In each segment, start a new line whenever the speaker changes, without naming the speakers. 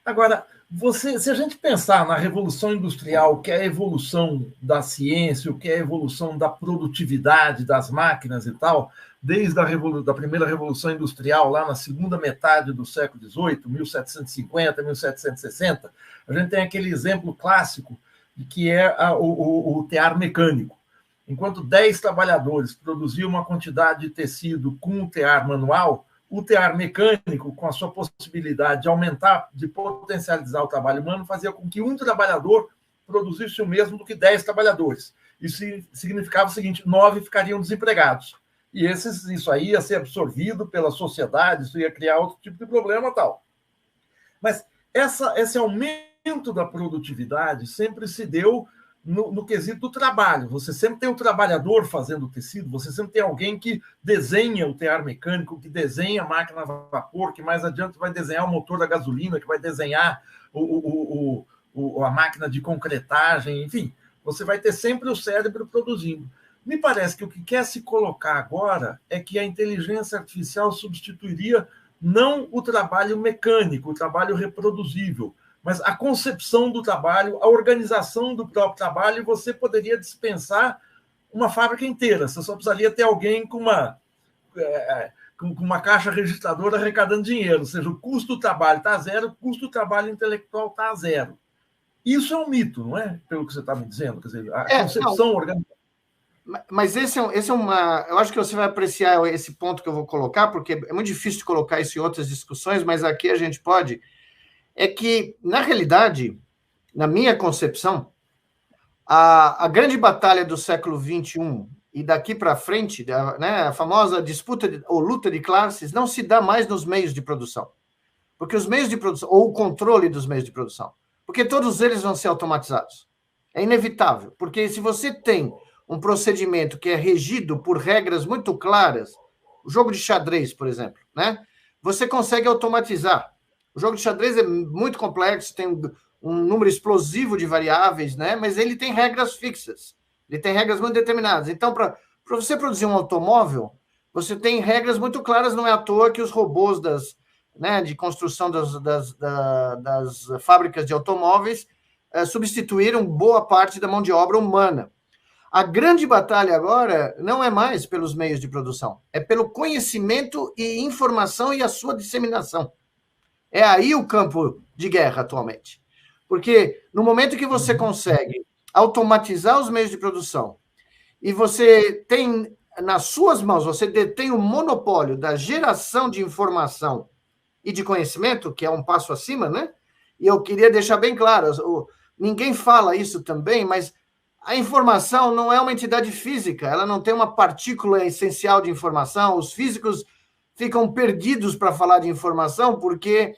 Agora, se a gente pensar na Revolução Industrial, que é a evolução da ciência, o que é a evolução da produtividade das máquinas e tal, desde da primeira Revolução Industrial, lá na segunda metade do século XVIII, 1750, 1760, a gente tem aquele exemplo clássico de que é o tear mecânico. Enquanto 10 trabalhadores produziam uma quantidade de tecido com o tear manual, o tear mecânico, com a sua possibilidade de aumentar, de potencializar o trabalho humano, fazia com que um trabalhador produzisse o mesmo do que 10 trabalhadores. Isso significava o seguinte: 9 ficariam desempregados. E isso aí ia ser absorvido pela sociedade, isso ia criar outro tipo de problema e tal. Mas esse aumento da produtividade sempre se deu no quesito do trabalho. Você sempre tem o trabalhador fazendo o tecido, você sempre tem alguém que desenha o tear mecânico, que desenha a máquina a vapor, que mais adiante vai desenhar o motor da gasolina, que vai desenhar a máquina de concretagem, enfim, você vai ter sempre o cérebro produzindo. Me parece que o que quer se colocar agora é que a inteligência artificial substituiria não o trabalho mecânico, o trabalho reproduzível, mas a concepção do trabalho, a organização do próprio trabalho, e você poderia dispensar uma fábrica inteira. Você só precisaria ter alguém com uma caixa registradora arrecadando dinheiro, ou seja, o custo do trabalho está a zero, o custo do trabalho intelectual está a zero. Isso é um mito, não é? Pelo que você está me dizendo. Quer dizer, a concepção organizacional.
Mas esse é uma... Eu acho que você vai apreciar esse ponto que eu vou colocar, porque é muito difícil de colocar isso em outras discussões, mas aqui a gente pode... É que, na realidade, na minha concepção, a grande batalha do século XXI e daqui para frente, né, a famosa disputa ou luta de classes, não se dá mais nos meios de produção. Porque os meios de produção, ou o controle dos meios de produção, porque todos eles vão ser automatizados. É inevitável, porque se você tem um procedimento que é regido por regras muito claras, o jogo de xadrez, por exemplo, né, você consegue automatizar. O jogo de xadrez é muito complexo, tem um número explosivo de variáveis, né? Mas ele tem regras fixas, ele tem regras muito determinadas. Então, para você produzir um automóvel, você tem regras muito claras, não é à toa que os robôs de construção das fábricas de automóveis substituíram boa parte da mão de obra humana. A grande batalha agora não é mais pelos meios de produção, é pelo conhecimento e informação e a sua disseminação. É aí o campo de guerra atualmente. Porque no momento que você consegue automatizar os meios de produção e você tem nas suas mãos, você detém o monopólio da geração de informação e de conhecimento, que é um passo acima, né? E eu queria deixar bem claro, ninguém fala isso também, mas a informação não é uma entidade física, ela não tem uma partícula essencial de informação. Os físicos ficam perdidos para falar de informação porque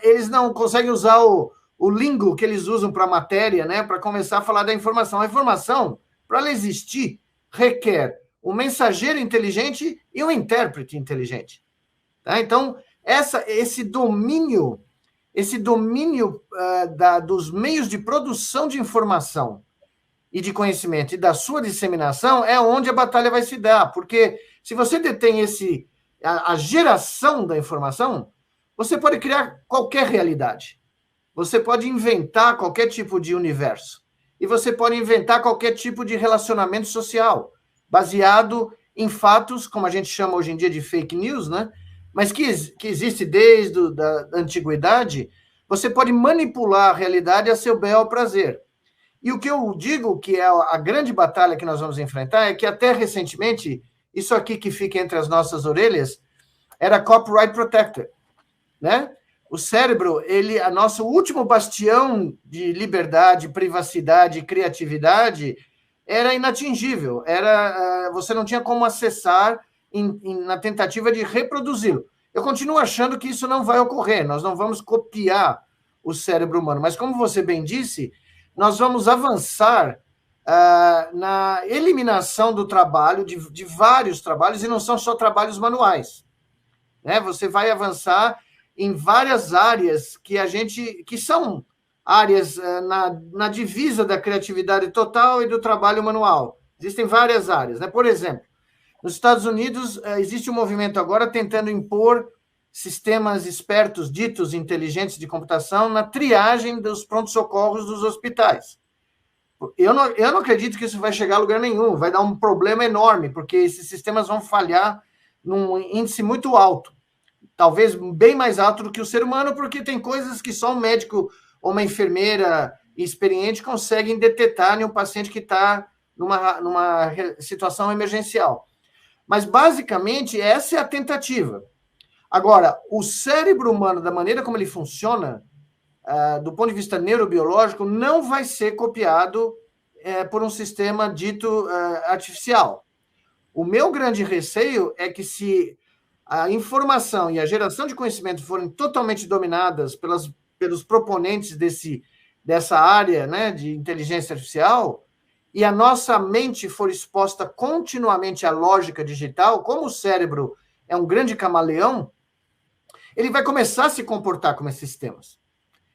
eles não conseguem usar o lingo que eles usam para a matéria, né, para começar a falar da informação. A informação, para ela existir, requer um mensageiro inteligente e um intérprete inteligente. Tá? Então, esse domínio dos meios de produção de informação e de conhecimento e da sua disseminação é onde a batalha vai se dar, porque se você detém a geração da informação, você pode criar qualquer realidade. Você pode inventar qualquer tipo de universo. E você pode inventar qualquer tipo de relacionamento social, baseado em fatos, como a gente chama hoje em dia de fake news, né? Mas que existe desde a antiguidade. Você pode manipular a realidade a seu bel prazer. E o que eu digo que é a grande batalha que nós vamos enfrentar é que até recentemente, isso aqui que fica entre as nossas orelhas, era copyright protected. Né? O cérebro, nosso último bastião de liberdade, privacidade e criatividade era inatingível. Você não tinha como acessar na tentativa de reproduzi-lo. Eu continuo achando que isso não vai ocorrer, nós não vamos copiar o cérebro humano, mas como você bem disse, nós vamos avançar na eliminação do trabalho, de vários trabalhos, e não são só trabalhos manuais. Né? Você vai avançar em várias áreas que são áreas na divisa da criatividade total e do trabalho manual. Existem várias áreas. Né? Por exemplo, nos Estados Unidos existe um movimento agora tentando impor sistemas espertos, ditos inteligentes de computação, na triagem dos prontos-socorros dos hospitais. Eu não acredito que isso vai chegar a lugar nenhum, vai dar um problema enorme, porque esses sistemas vão falhar num índice muito alto, talvez bem mais alto do que o ser humano, porque tem coisas que só um médico ou uma enfermeira experiente conseguem detectar em um paciente que está numa situação emergencial. Mas, basicamente, essa é a tentativa. Agora, o cérebro humano, da maneira como ele funciona, do ponto de vista neurobiológico, não vai ser copiado por um sistema dito artificial. O meu grande receio é que, se a informação e a geração de conhecimento forem totalmente dominadas pelos proponentes dessa área, né, de inteligência artificial, e a nossa mente for exposta continuamente à lógica digital, como o cérebro é um grande camaleão, ele vai começar a se comportar como esses sistemas.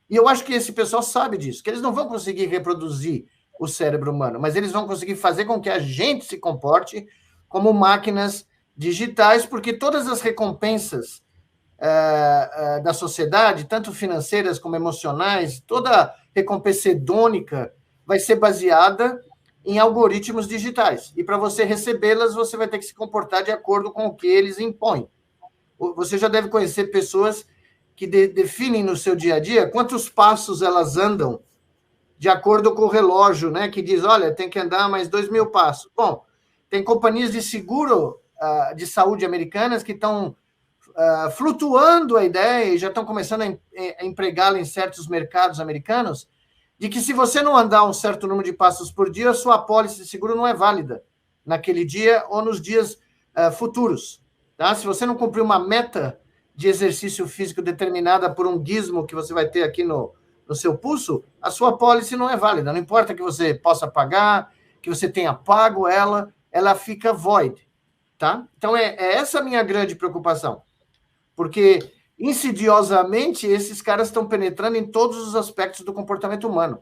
E eu acho que esse pessoal sabe disso, que eles não vão conseguir reproduzir o cérebro humano, mas eles vão conseguir fazer com que a gente se comporte como máquinas digitais, porque todas as recompensas da sociedade, tanto financeiras como emocionais, toda recompensa hedônica vai ser baseada em algoritmos digitais. E para você recebê-las, você vai ter que se comportar de acordo com o que eles impõem. Você já deve conhecer pessoas que definem no seu dia a dia quantos passos elas andam de acordo com o relógio, né? Que diz, olha, tem que andar mais 2.000 passos. Bom, tem companhias de seguro de saúde americanas que estão flutuando a ideia e já estão começando a empregá-la em certos mercados americanos, de que se você não andar um certo número de passos por dia, a sua apólice de seguro não é válida naquele dia ou nos dias futuros. Tá? Se você não cumprir uma meta de exercício físico determinada por um gizmo que você vai ter aqui no seu pulso, a sua apólice não é válida. Não importa que você possa pagar, que você tenha pago ela fica void. Tá? Então, é essa a minha grande preocupação. Porque, insidiosamente, esses caras estão penetrando em todos os aspectos do comportamento humano.